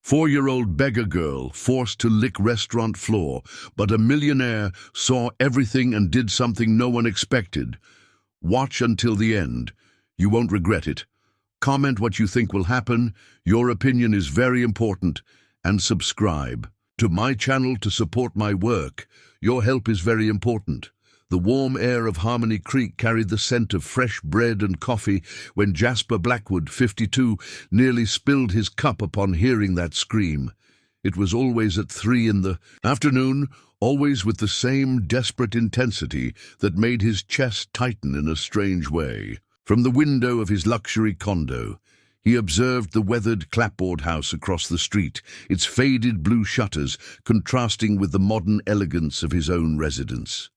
4-year-old beggar girl forced to lick restaurant floor, but a millionaire saw everything and did something no one expected. Watch until the end. You won't regret it. Comment what you think will happen. Your opinion is very important. And subscribe to my channel to support my work. Your help is very important. The warm air of Harmony Creek carried the scent of fresh bread and coffee when Jasper Blackwood, 52, nearly spilled his cup upon hearing that scream. It was always at 3 in the afternoon, always with the same desperate intensity that made his chest tighten in a strange way. From the window of his luxury condo, he observed the weathered clapboard house across the street, its faded blue shutters contrasting with the modern elegance of his own residence.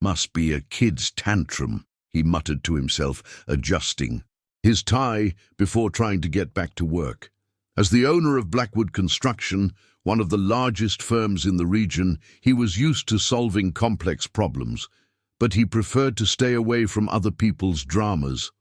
"Must be a kid's tantrum," he muttered to himself, adjusting his tie before trying to get back to work. As the owner of Blackwood Construction, one of the largest firms in the region, he was used to solving complex problems, but he preferred to stay away from other people's dramas,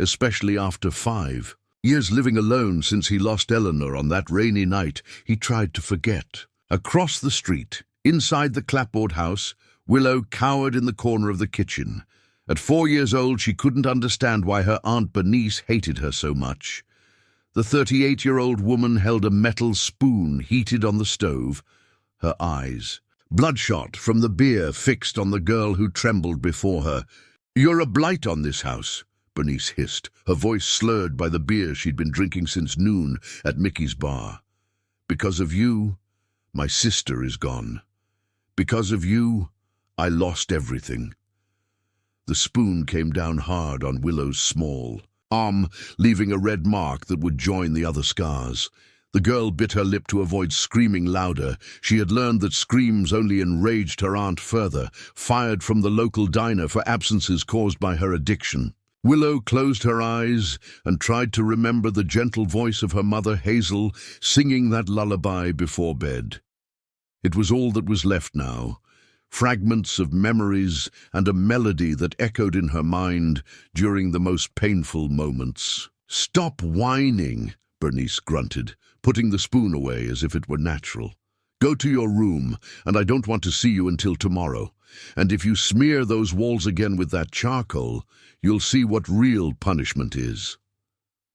especially after 5 years living alone since he lost Eleanor on that rainy night. He tried to forget. Across the street, inside the clapboard house, Willow cowered in the corner of the kitchen. At 4 years old, she couldn't understand why her Aunt Bernice hated her so much. The 38-year-old woman held a metal spoon heated on the stove, her eyes bloodshot from the beer fixed on the girl who trembled before her. "You're a blight on this house," Bernice hissed, her voice slurred by the beer she'd been drinking since noon at Mickey's bar. "Because of you, my sister is gone. Because of you, I lost everything." The spoon came down hard on Willow's small arm, leaving a red mark that would join the other scars. The girl bit her lip to avoid screaming louder. She had learned that screams only enraged her aunt further, fired from the local diner for absences caused by her addiction. Willow closed her eyes and tried to remember the gentle voice of her mother Hazel singing that lullaby before bed. It was all that was left now. Fragments of memories and a melody that echoed in her mind during the most painful moments. "Stop whining," Bernice grunted, putting the spoon away as if it were natural. "Go to your room, and I don't want to see you until tomorrow. And if you smear those walls again with that charcoal, you'll see what real punishment is."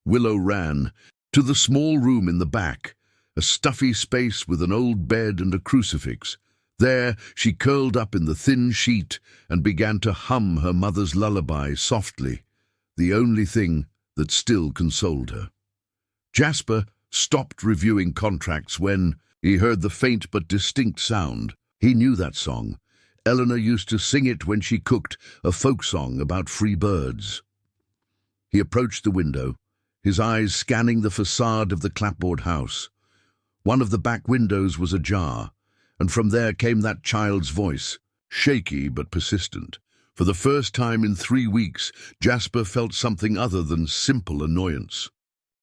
Willow ran to the small room in the back, a stuffy space with an old bed and a crucifix. There, she curled up in the thin sheet and began to hum her mother's lullaby softly, the only thing that still consoled her. Jasper stopped reviewing contracts when he heard the faint but distinct sound. He knew that song. Eleanor used to sing it when she cooked, a folk song about free birds. He approached the window, his eyes scanning the facade of the clapboard house. One of the back windows was ajar, and from there came that child's voice, shaky but persistent. For the first time in 3 weeks, Jasper felt something other than simple annoyance.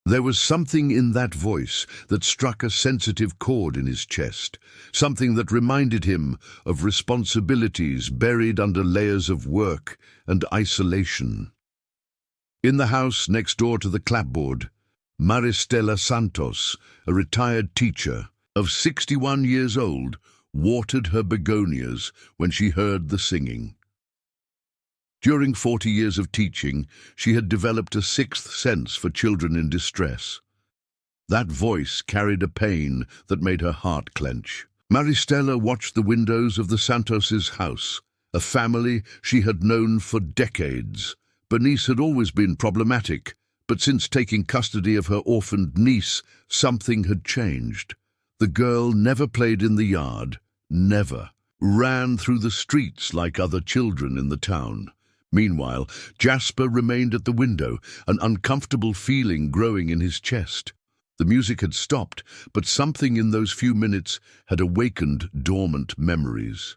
There was something in that voice that struck a sensitive chord in his chest, something that reminded him of responsibilities buried under layers of work and isolation. In the house next door to the clapboard, Maristela Santos, a retired teacher of 61 years old, watered her begonias when she heard the singing. During 40 years of teaching, she had developed a sixth sense for children in distress. That voice carried a pain that made her heart clench. Maristela watched the windows of the Santoses' house, a family she had known for decades. Bernice had always been problematic, but since taking custody of her orphaned niece, something had changed. The girl never played in the yard, never ran through the streets like other children in the town. Meanwhile, Jasper remained at the window, an uncomfortable feeling growing in his chest. The music had stopped, but something in those few minutes had awakened dormant memories.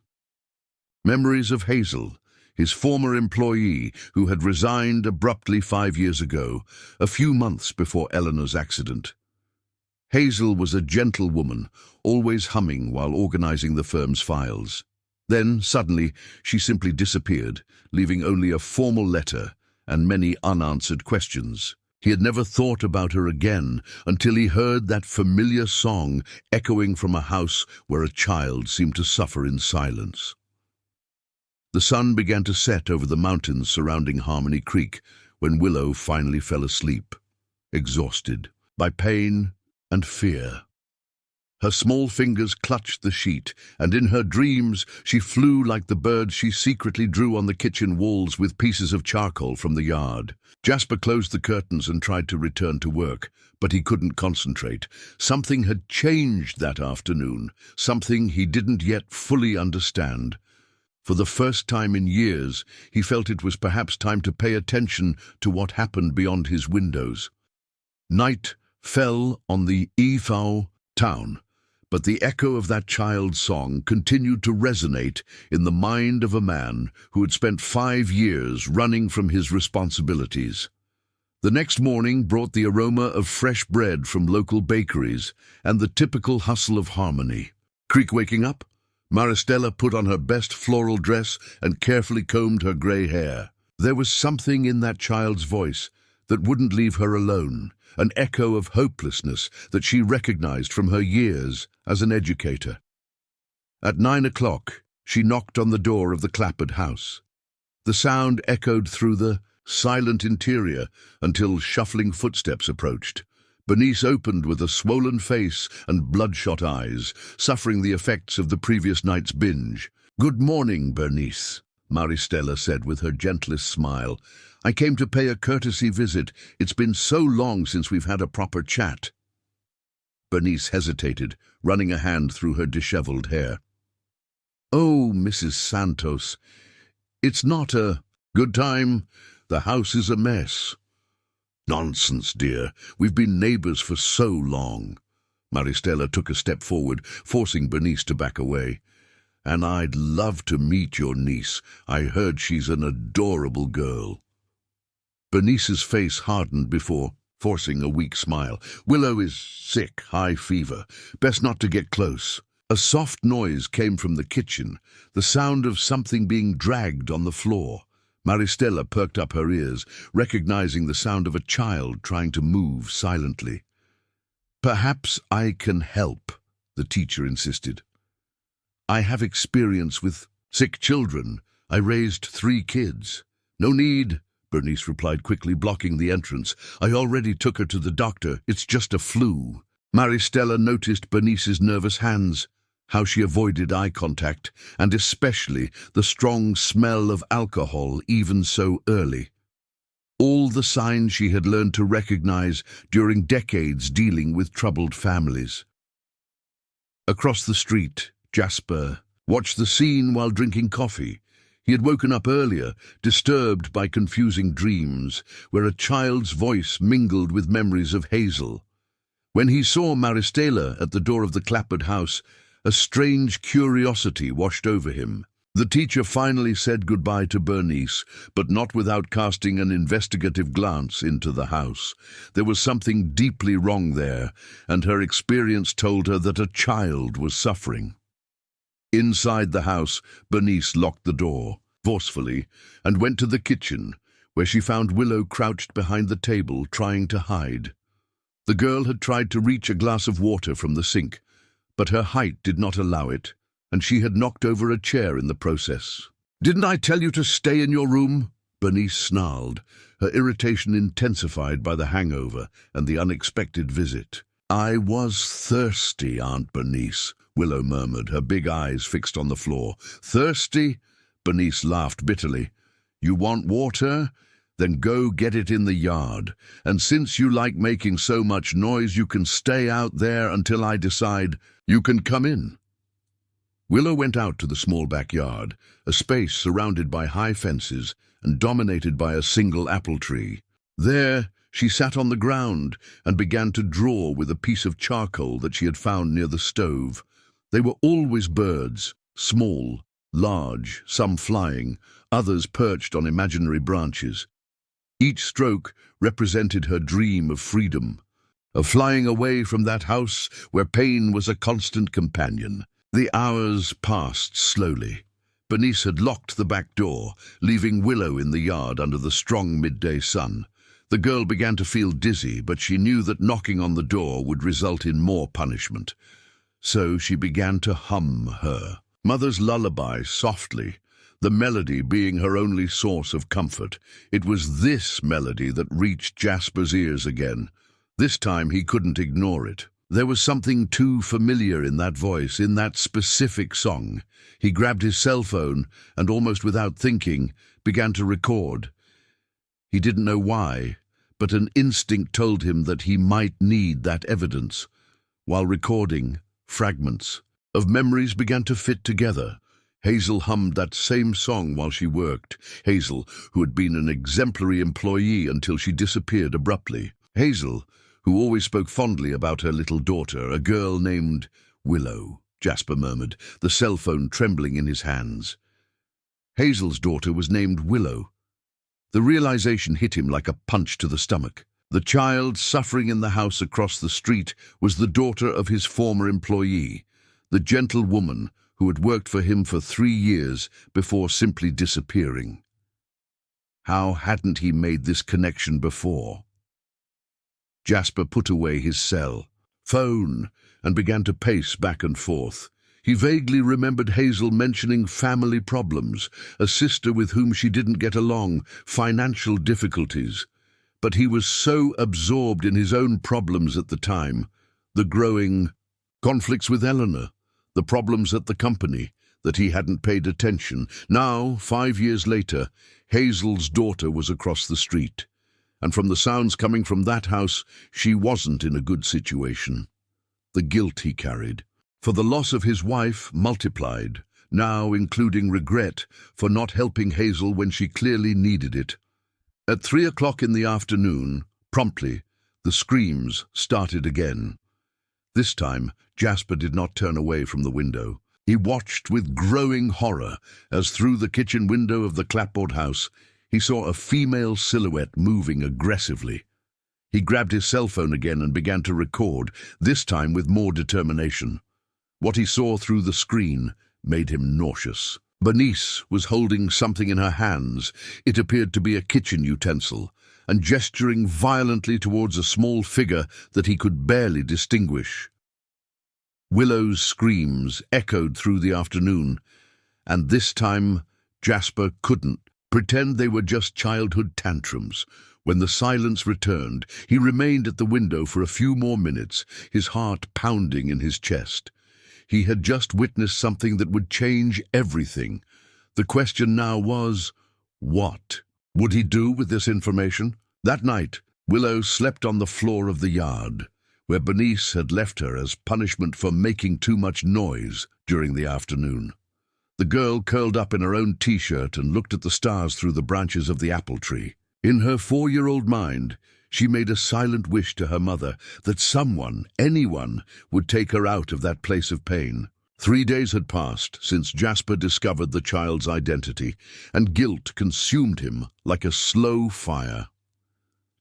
Memories of Hazel, his former employee who had resigned abruptly 5 years ago, a few months before Eleanor's accident. Hazel was a gentle woman, always humming while organizing the firm's files. Then, suddenly, she simply disappeared, leaving only a formal letter and many unanswered questions. He had never thought about her again until he heard that familiar song echoing from a house where a child seemed to suffer in silence. The sun began to set over the mountains surrounding Harmony Creek when Willow finally fell asleep, exhausted by pain and fear. Her small fingers clutched the sheet, and in her dreams she flew like the bird she secretly drew on the kitchen walls with pieces of charcoal from the yard. Jasper closed the curtains and tried to return to work, but he couldn't concentrate. Something had changed that afternoon, something he didn't yet fully understand. For the first time in years, he felt it was perhaps time to pay attention to what happened beyond his windows. Night fell on the Efau town, but the echo of that child's song continued to resonate in the mind of a man who had spent 5 years running from his responsibilities. The next morning brought the aroma of fresh bread from local bakeries and the typical hustle of Harmony. Creek waking up, Maristella put on her best floral dress and carefully combed her grey hair. There was something in that child's voice that wouldn't leave her alone, an echo of hopelessness that she recognized from her years as an educator. At 9 o'clock, she knocked on the door of the Clappard house. The sound echoed through the silent interior until shuffling footsteps approached. Bernice opened with a swollen face and bloodshot eyes, suffering the effects of the previous night's binge. "Good morning, Bernice," Maristella said with her gentlest smile. "I came to pay a courtesy visit. It's been so long since we've had a proper chat." Bernice hesitated, running a hand through her disheveled hair. "Oh, Mrs. Santos, it's not a good time. The house is a mess." "Nonsense, dear. We've been neighbors for so long." Maristella took a step forward, forcing Bernice to back away. "And I'd love to meet your niece. I heard she's an adorable girl." Bernice's face hardened before forcing a weak smile. "Willow is sick, high fever. Best not to get close." A soft noise came from the kitchen, the sound of something being dragged on the floor. Maristella perked up her ears, recognizing the sound of a child trying to move silently. "Perhaps I can help," the teacher insisted. "I have experience with sick children. I raised 3 kids." "No need," Bernice replied quickly, blocking the entrance. "I already took her to the doctor. It's just a flu." Maristella noticed Bernice's nervous hands, how she avoided eye contact, and especially the strong smell of alcohol even so early. All the signs she had learned to recognize during decades dealing with troubled families. Across the street, Jasper watched the scene while drinking coffee. He had woken up earlier, disturbed by confusing dreams, where a child's voice mingled with memories of Hazel. When he saw Maristella at the door of the Clappard house, a strange curiosity washed over him. The teacher finally said goodbye to Bernice, but not without casting an investigative glance into the house. There was something deeply wrong there, and her experience told her that a child was suffering. Inside the house, Bernice locked the door, forcefully, and went to the kitchen, where she found Willow crouched behind the table, trying to hide. The girl had tried to reach a glass of water from the sink, but her height did not allow it, and she had knocked over a chair in the process. "Didn't I tell you to stay in your room?" Bernice snarled, her irritation intensified by the hangover and the unexpected visit. "I was thirsty, Aunt Bernice," Willow murmured, her big eyes fixed on the floor. "Thirsty?" Bernice laughed bitterly. "You want water? Then go get it in the yard. And since you like making so much noise, you can stay out there until I decide you can come in." Willow went out to the small backyard, a space surrounded by high fences and dominated by a single apple tree. There, she sat on the ground and began to draw with a piece of charcoal that she had found near the stove. They were always birds, small, large, some flying, others perched on imaginary branches. Each stroke represented her dream of freedom, of flying away from that house where pain was a constant companion. The hours passed slowly. Bernice had locked the back door, leaving Willow in the yard under the strong midday sun. The girl began to feel dizzy, but she knew that knocking on the door would result in more punishment. So she began to hum her mother's lullaby softly, the melody being her only source of comfort. It was this melody that reached Jasper's ears again. This time he couldn't ignore it. There was something too familiar in that voice, in that specific song. He grabbed his cell phone and, almost without thinking, began to record. He didn't know why, but an instinct told him that he might need that evidence. While recording, fragments of memories began to fit together. Hazel hummed that same song while she worked. Hazel, who had been an exemplary employee until she disappeared abruptly. Hazel, who always spoke fondly about her little daughter, a girl named Willow, Jasper murmured, the cell phone trembling in his hands. Hazel's daughter was named Willow. The realization hit him like a punch to the stomach. The child suffering in the house across the street was the daughter of his former employee, the gentle woman who had worked for him for 3 years before simply disappearing. How hadn't he made this connection before? Jasper put away his cell phone and began to pace back and forth. He vaguely remembered Hazel mentioning family problems, a sister with whom she didn't get along, financial difficulties. But he was so absorbed in his own problems at the time, the growing conflicts with Eleanor, the problems at the company, that he hadn't paid attention. Now, 5 years later, Hazel's daughter was across the street. And from the sounds coming from that house, she wasn't in a good situation. The guilt he carried, for the loss of his wife, multiplied, now including regret for not helping Hazel when she clearly needed it. At 3 o'clock in the afternoon, promptly, the screams started again. This time, Jasper did not turn away from the window. He watched with growing horror as through the kitchen window of the clapboard house, he saw a female silhouette moving aggressively. He grabbed his cell phone again and began to record, this time with more determination. What he saw through the screen made him nauseous. Bernice was holding something in her hands. It appeared to be a kitchen utensil, and gesturing violently towards a small figure that he could barely distinguish. Willow's screams echoed through the afternoon, and this time Jasper couldn't pretend they were just childhood tantrums. When the silence returned, he remained at the window for a few more minutes, his heart pounding in his chest. He had just witnessed something that would change everything. The question now was, what would he do with this information? That night, Willow slept on the floor of the yard, where Bernice had left her as punishment for making too much noise during the afternoon. The girl curled up in her own t-shirt and looked at the stars through the branches of the apple tree. In her 4-year-old mind, she made a silent wish to her mother that someone, anyone, would take her out of that place of pain. 3 days had passed since Jasper discovered the child's identity, and guilt consumed him like a slow fire.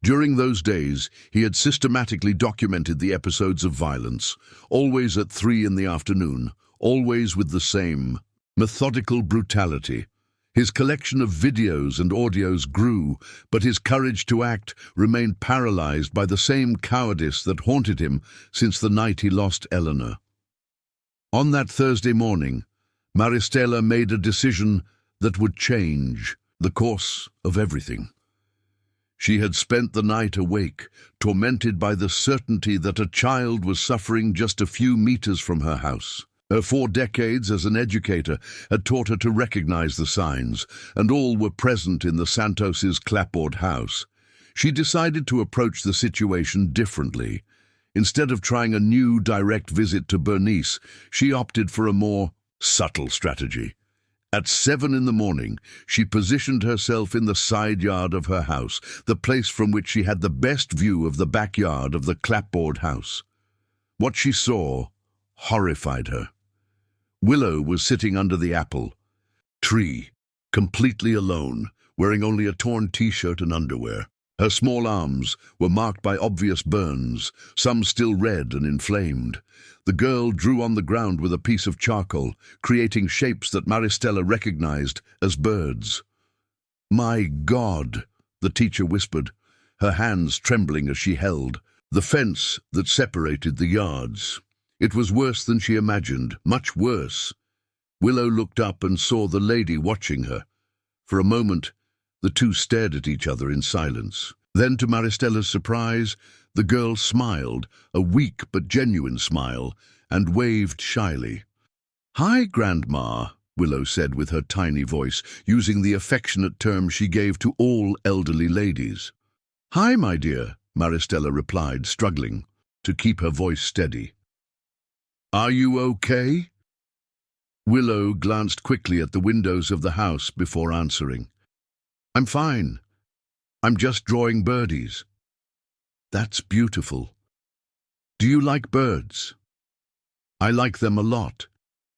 During those days, he had systematically documented the episodes of violence, always at 3 in the afternoon, always with the same methodical brutality. His collection of videos and audios grew, but his courage to act remained paralyzed by the same cowardice that haunted him since the night he lost Eleanor. On that Thursday morning, Maristella made a decision that would change the course of everything. She had spent the night awake, tormented by the certainty that a child was suffering just a few meters from her house. Her 4 decades as an educator had taught her to recognize the signs, and all were present in the Santos's clapboard house. She decided to approach the situation differently. Instead of trying a new direct visit to Bernice, she opted for a more subtle strategy. At 7 in the morning, she positioned herself in the side yard of her house, the place from which she had the best view of the backyard of the clapboard house. What she saw horrified her. Willow was sitting under the apple tree, completely alone, wearing only a torn t-shirt and underwear. Her small arms were marked by obvious burns, some still red and inflamed. The girl drew on the ground with a piece of charcoal, creating shapes that Maristella recognized as birds. "My God," the teacher whispered. her hands trembling as she held the fence that separated the yards. It was worse than she imagined, much worse. Willow looked up and saw the lady watching her. For a moment, the two stared at each other in silence. Then, to Maristella's surprise, the girl smiled, a weak but genuine smile, and waved shyly. "Hi, Grandma," Willow said with her tiny voice, using the affectionate term she gave to all elderly ladies. "Hi, my dear," Maristella replied, struggling to keep her voice steady. "Are you okay?" Willow glanced quickly at the windows of the house before answering. "I'm fine. I'm just drawing birdies." "That's beautiful. Do you like birds?" "I like them a lot.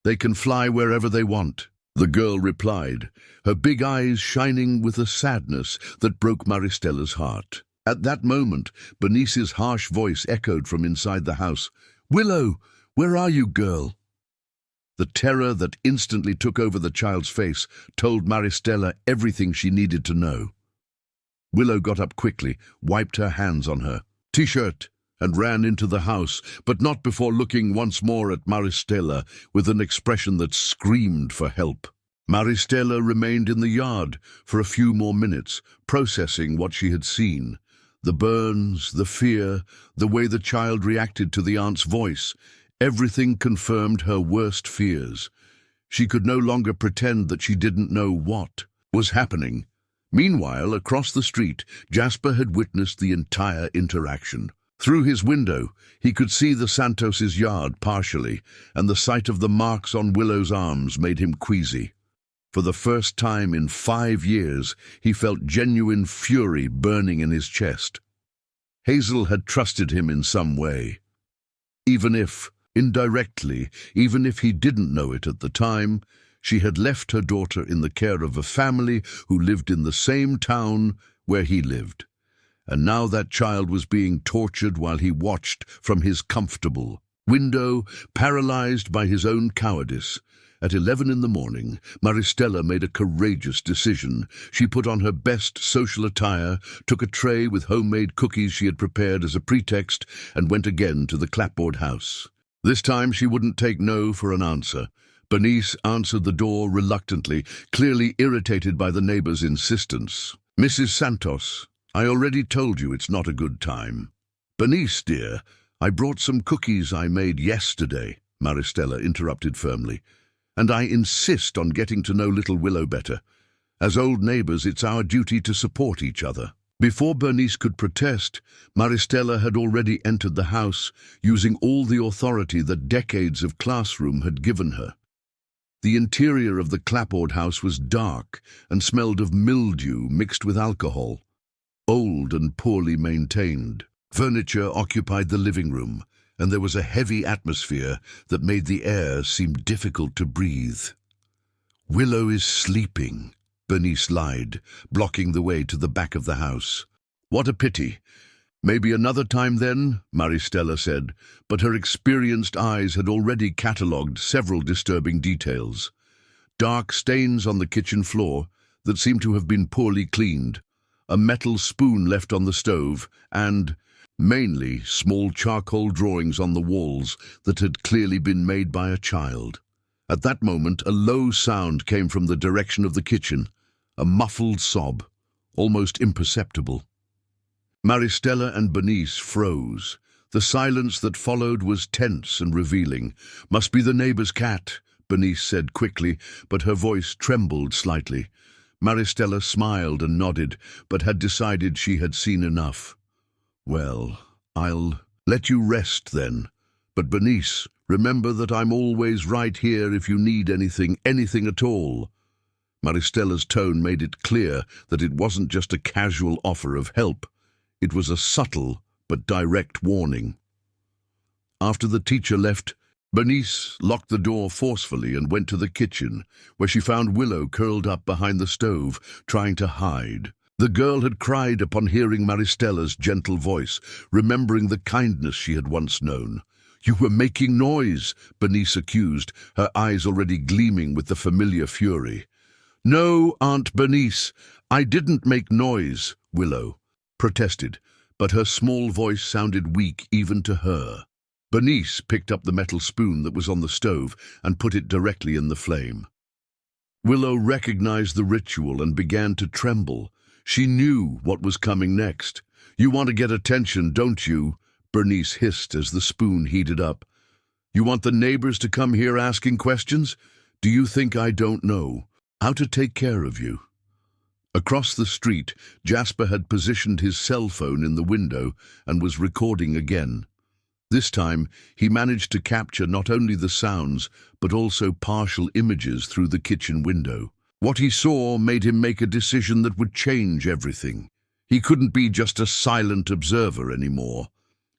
They can fly wherever they want," the girl replied, her big eyes shining with a sadness that broke Maristella's heart. At that moment, Bernice's harsh voice echoed from inside the house. "Willow, where are you, girl?" The terror that instantly took over the child's face told Maristella everything she needed to know. Willow got up quickly, wiped her hands on her t-shirt, and ran into the house, but not before looking once more at Maristella with an expression that screamed for help. Maristella remained in the yard for a few more minutes, processing what she had seen. The burns, the fear, the way the child reacted to the aunt's voice, everything confirmed her worst fears. She could no longer pretend that she didn't know what was happening. Meanwhile, across the street, Jasper had witnessed the entire interaction. Through his window, he could see the Santos's yard partially, and the sight of the marks on Willow's arms made him queasy. For the first time in 5 years, he felt genuine fury burning in his chest. Hazel had trusted him in some way. Even if, indirectly, even if he didn't know it at the time, she had left her daughter in the care of a family who lived in the same town where he lived. And now that child was being tortured while he watched from his comfortable window, paralyzed by his own cowardice. At 11 in the morning, Maristella made a courageous decision. She put on her best social attire, took a tray with homemade cookies she had prepared as a pretext, and went again to the clapboard house. This time she wouldn't take no for an answer. Bernice answered the door reluctantly, clearly irritated by the neighbor's insistence. "Mrs. Santos, I already told you it's not a good time." "Bernice, dear, I brought some cookies I made yesterday," Maristella interrupted firmly. "And I insist on getting to know little Willow better. As old neighbors, it's our duty to support each other." Before Bernice could protest, Maristella had already entered the house, using all the authority that decades of classroom had given her. The interior of the clapboard house was dark and smelled of mildew mixed with alcohol. Old and poorly maintained. Furniture occupied the living room, and there was a heavy atmosphere that made the air seem difficult to breathe. "Willow is sleeping," Bernice lied, blocking the way to the back of the house. "What a pity. Maybe another time then," Maristella said, but her experienced eyes had already catalogued several disturbing details. Dark stains on the kitchen floor that seemed to have been poorly cleaned, a metal spoon left on the stove, and, mainly, small charcoal drawings on the walls that had clearly been made by a child. At that moment, a low sound came from the direction of the kitchen, a muffled sob, almost imperceptible. Maristella and Bernice froze. The silence that followed was tense and revealing. "Must be the neighbor's cat," Bernice said quickly, but her voice trembled slightly. Maristella smiled and nodded, but had decided she had seen enough. "Well, I'll let you rest then. But Bernice, remember that I'm always right here if you need anything at all." Maristella's tone made it clear that it wasn't just a casual offer of help. It was a subtle but direct warning. After the teacher left, Bernice locked the door forcefully and went to the kitchen, where she found Willow curled up behind the stove, trying to hide. The girl had cried upon hearing Maristella's gentle voice, remembering the kindness she had once known. "You were making noise," Bernice accused, her eyes already gleaming with the familiar fury. "No, Aunt Bernice, I didn't make noise," Willow protested, but her small voice sounded weak even to her. Bernice picked up the metal spoon that was on the stove and put it directly in the flame. Willow recognized the ritual and began to tremble. She knew what was coming next. "You want to get attention, don't you?" Bernice hissed as the spoon heated up. "You want the neighbors to come here asking questions? Do you think I don't know how to take care of you?" Across the street, Jasper had positioned his cell phone in the window and was recording again. This time, he managed to capture not only the sounds, but also partial images through the kitchen window. What he saw made him make a decision that would change everything. He couldn't be just a silent observer anymore.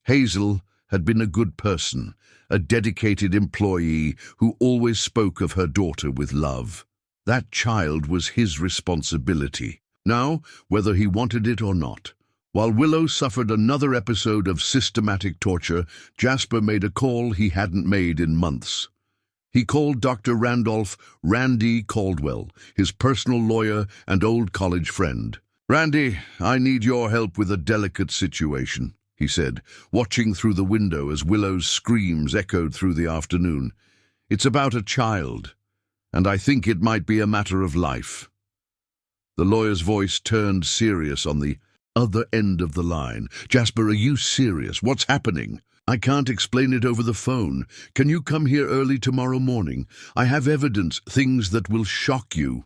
Hazel had been a good person, a dedicated employee who always spoke of her daughter with love. That child was his responsibility. Now, whether he wanted it or not. While Willow suffered another episode of systematic torture, Jasper made a call he hadn't made in months. He called Dr. Randy Caldwell, his personal lawyer and old college friend. "Randy, I need your help with a delicate situation," he said, watching through the window as Willow's screams echoed through the afternoon. "It's about a child, and I think it might be a matter of life." The lawyer's voice turned serious on the other end of the line. "Jasper, are you serious? What's happening?" "I can't explain it over the phone. Can you come here early tomorrow morning? I have evidence, things that will shock you."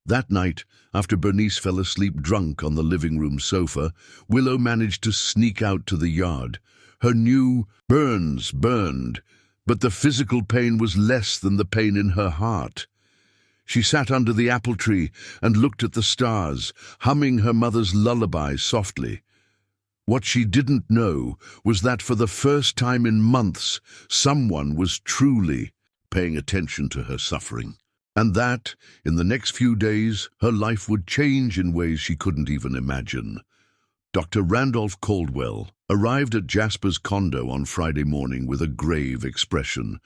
That night, after Bernice fell asleep drunk on the living room sofa, Willow managed to sneak out to the yard. Her new burns burned, but the physical pain was less than the pain in her heart. She sat under the apple tree and looked at the stars, humming her mother's lullaby softly. What she didn't know was that for the first time in months, someone was truly paying attention to her suffering. And that, in the next few days, her life would change in ways she couldn't even imagine. Dr. Randolph Caldwell arrived at Jasper's condo on Friday morning with a grave expression.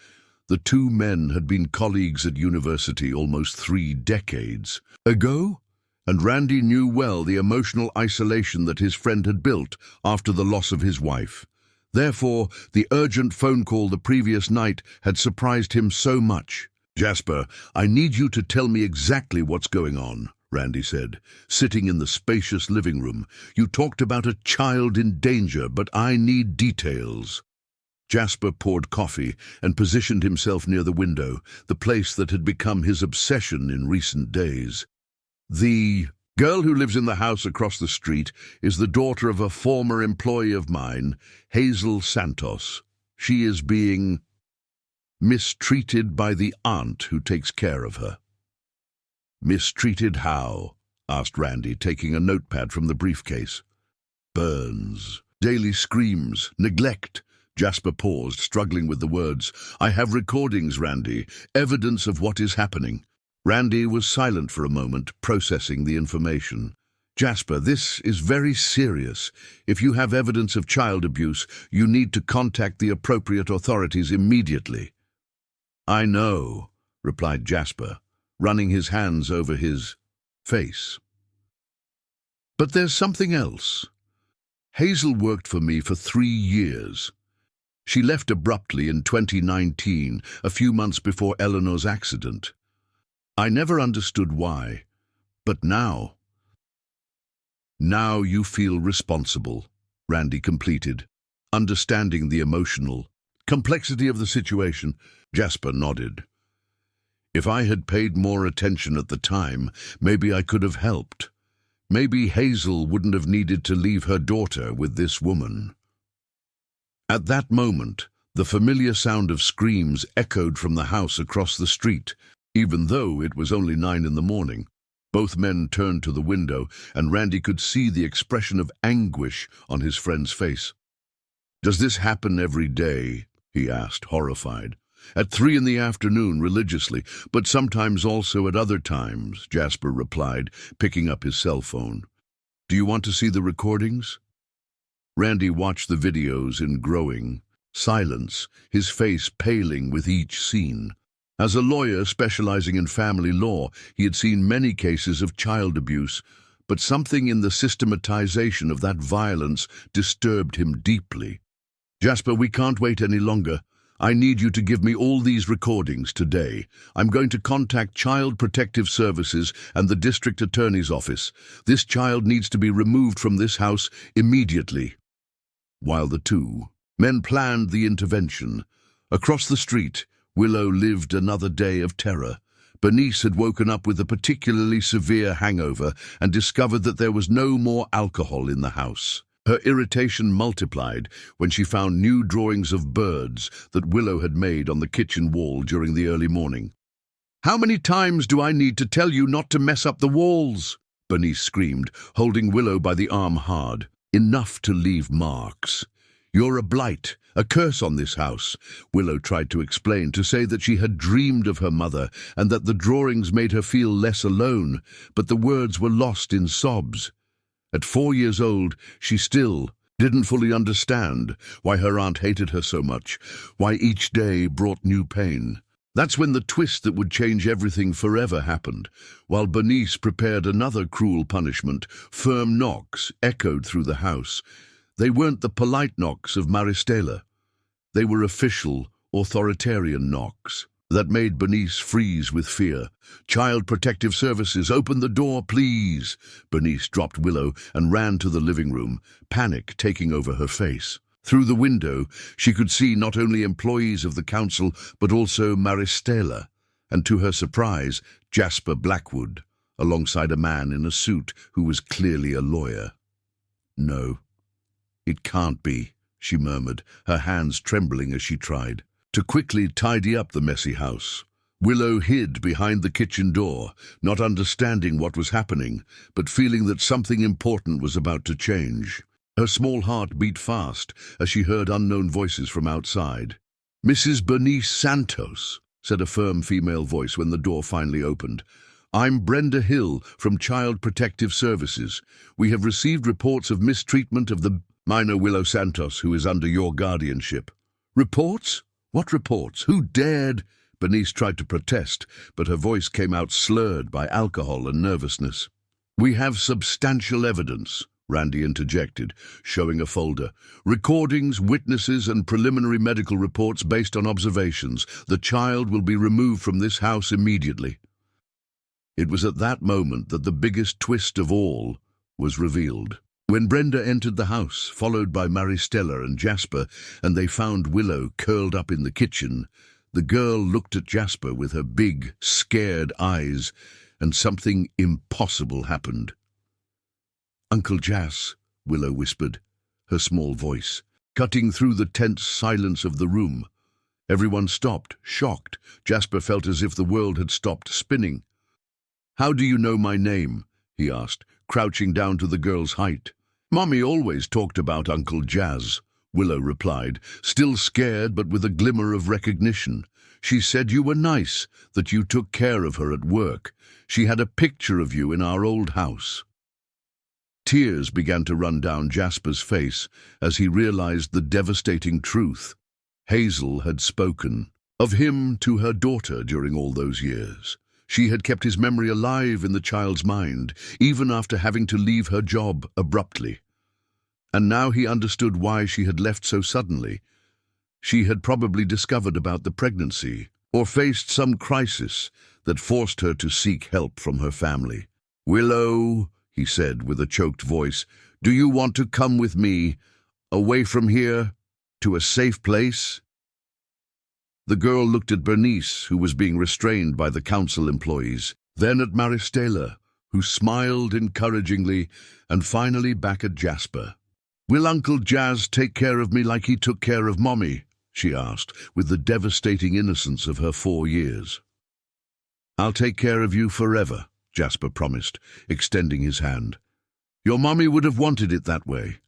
The two men had been colleagues at university almost 3 decades ago, and Randy knew well the emotional isolation that his friend had built after the loss of his wife. Therefore, the urgent phone call the previous night had surprised him so much. "Jasper, I need you to tell me exactly what's going on," Randy said, sitting in the spacious living room. "You talked about a child in danger, but I need details." Jasper poured coffee and positioned himself near the window, the place that had become his obsession in recent days. "The girl who lives in the house across the street is the daughter of a former employee of mine, Hazel Santos. She is being mistreated by the aunt who takes care of her." "Mistreated how?" asked Randy, taking a notepad from the briefcase. "Burns, daily screams, neglect." Jasper paused, struggling with the words. "I have recordings, Randy, evidence of what is happening." Randy was silent for a moment, processing the information. "Jasper, this is very serious. If you have evidence of child abuse, you need to contact the appropriate authorities immediately." "I know," replied Jasper, running his hands over his face. "But there's something else. Hazel worked for me for 3 years. She left abruptly in 2019, a few months before Eleanor's accident. I never understood why, but now you feel responsible," Randy completed, understanding the emotional complexity of the situation. Jasper nodded. "If I had paid more attention at the time, maybe I could have helped. Maybe Hazel wouldn't have needed to leave her daughter with this woman." At that moment, the familiar sound of screams echoed from the house across the street, even though it was only 9 in the morning. Both men turned to the window, and Randy could see the expression of anguish on his friend's face. "Does this happen every day?" he asked, horrified. "At 3 in the afternoon, religiously, but sometimes also at other times," Jasper replied, picking up his cell phone. "Do you want to see the recordings?" Randy watched the videos in growing silence, his face paling with each scene. As a lawyer specializing in family law, he had seen many cases of child abuse, but something in the systematization of that violence disturbed him deeply. "Jasper, we can't wait any longer. I need you to give me all these recordings today. I'm going to contact Child Protective Services and the District Attorney's Office. This child needs to be removed from this house immediately." While the two men planned the intervention, across the street, Willow lived another day of terror. Bernice had woken up with a particularly severe hangover and discovered that there was no more alcohol in the house. Her irritation multiplied when she found new drawings of birds that Willow had made on the kitchen wall during the early morning. "How many times do I need to tell you not to mess up the walls?" Bernice screamed, holding Willow by the arm hard. "Enough to leave marks. You're a blight, a curse on this house," Willow tried to explain, to say that she had dreamed of her mother and that the drawings made her feel less alone, but the words were lost in sobs. At 4 years old, she still didn't fully understand why her aunt hated her so much, why each day brought new pain. That's when the twist that would change everything forever happened. While Bernice prepared another cruel punishment, firm knocks echoed through the house. They weren't the polite knocks of Maristela. They were official, authoritarian knocks that made Bernice freeze with fear. "Child Protective Services, open the door, please." Bernice dropped Willow and ran to the living room, panic taking over her face. Through the window, she could see not only employees of the council, but also Maristela, and to her surprise, Jasper Blackwood, alongside a man in a suit who was clearly a lawyer. "No, it can't be," she murmured, her hands trembling as she tried to quickly tidy up the messy house. Willow hid behind the kitchen door, not understanding what was happening, but feeling that something important was about to change. Her small heart beat fast as she heard unknown voices from outside. "Mrs. Bernice Santos," said a firm female voice when the door finally opened. "I'm Brenda Hill from Child Protective Services. We have received reports of mistreatment of the minor Willow Santos, who is under your guardianship." "Reports? What reports? Who dared?" Bernice tried to protest, but her voice came out slurred by alcohol and nervousness. "We have substantial evidence," Randy interjected, showing a folder. "Recordings, witnesses, and preliminary medical reports based on observations. The child will be removed from this house immediately." It was at that moment that the biggest twist of all was revealed. When Brenda entered the house, followed by Maristela and Jasper, and they found Willow curled up in the kitchen, the girl looked at Jasper with her big, scared eyes, and something impossible happened. "Uncle Jas," Willow whispered, her small voice cutting through the tense silence of the room. Everyone stopped, shocked. Jasper felt as if the world had stopped spinning. "How do you know my name?" he asked, crouching down to the girl's height. "Mommy always talked about Uncle Jas," Willow replied, still scared but with a glimmer of recognition. "She said you were nice, that you took care of her at work. She had a picture of you in our old house." Tears began to run down Jasper's face as he realized the devastating truth. Hazel had spoken of him to her daughter during all those years. She had kept his memory alive in the child's mind, even after having to leave her job abruptly. And now he understood why she had left so suddenly. She had probably discovered about the pregnancy, or faced some crisis that forced her to seek help from her family. "Willow," he said with a choked voice, "do you want to come with me, away from here, to a safe place?" The girl looked at Bernice, who was being restrained by the council employees, then at Maristela, who smiled encouragingly, and finally back at Jasper. "Will Uncle Jas take care of me like he took care of Mommy?" she asked, with the devastating innocence of her 4 years. "I'll take care of you forever," Jasper promised, extending his hand. "Your Mommy would have wanted it that way."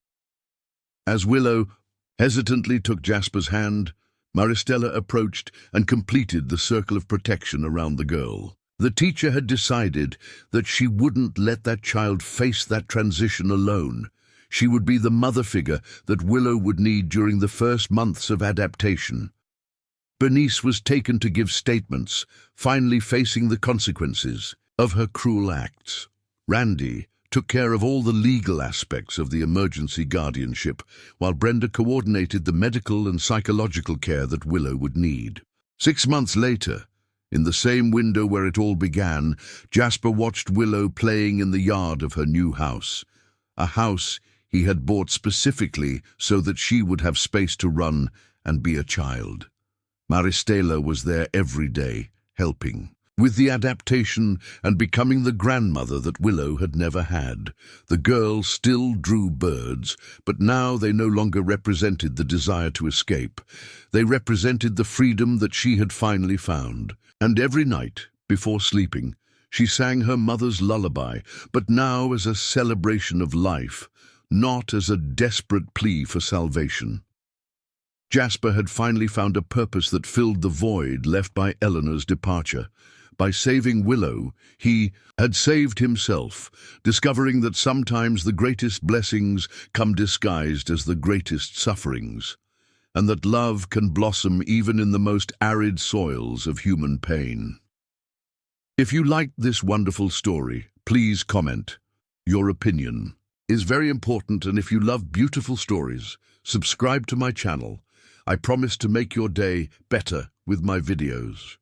As Willow hesitantly took Jasper's hand, Maristela approached and completed the circle of protection around the girl. The teacher had decided that she wouldn't let that child face that transition alone. She would be the mother figure that Willow would need during the first months of adaptation. Bernice was taken to give statements, finally facing the consequences of her cruel acts. Randy took care of all the legal aspects of the emergency guardianship, while Brenda coordinated the medical and psychological care that Willow would need. 6 months later, in the same window where it all began, Jasper watched Willow playing in the yard of her new house, a house he had bought specifically so that she would have space to run and be a child. Maristela was there every day, helping. With the adaptation and becoming the grandmother that Willow had never had, the girl still drew birds, but now they no longer represented the desire to escape. They represented the freedom that she had finally found. And every night, before sleeping, she sang her mother's lullaby, but now as a celebration of life, not as a desperate plea for salvation. Jasper had finally found a purpose that filled the void left by Eleanor's departure. By saving Willow, he had saved himself, discovering that sometimes the greatest blessings come disguised as the greatest sufferings, and that love can blossom even in the most arid soils of human pain. If you liked this wonderful story, please comment. Your opinion is very important, and if you love beautiful stories, subscribe to my channel. I promise to make your day better with my videos.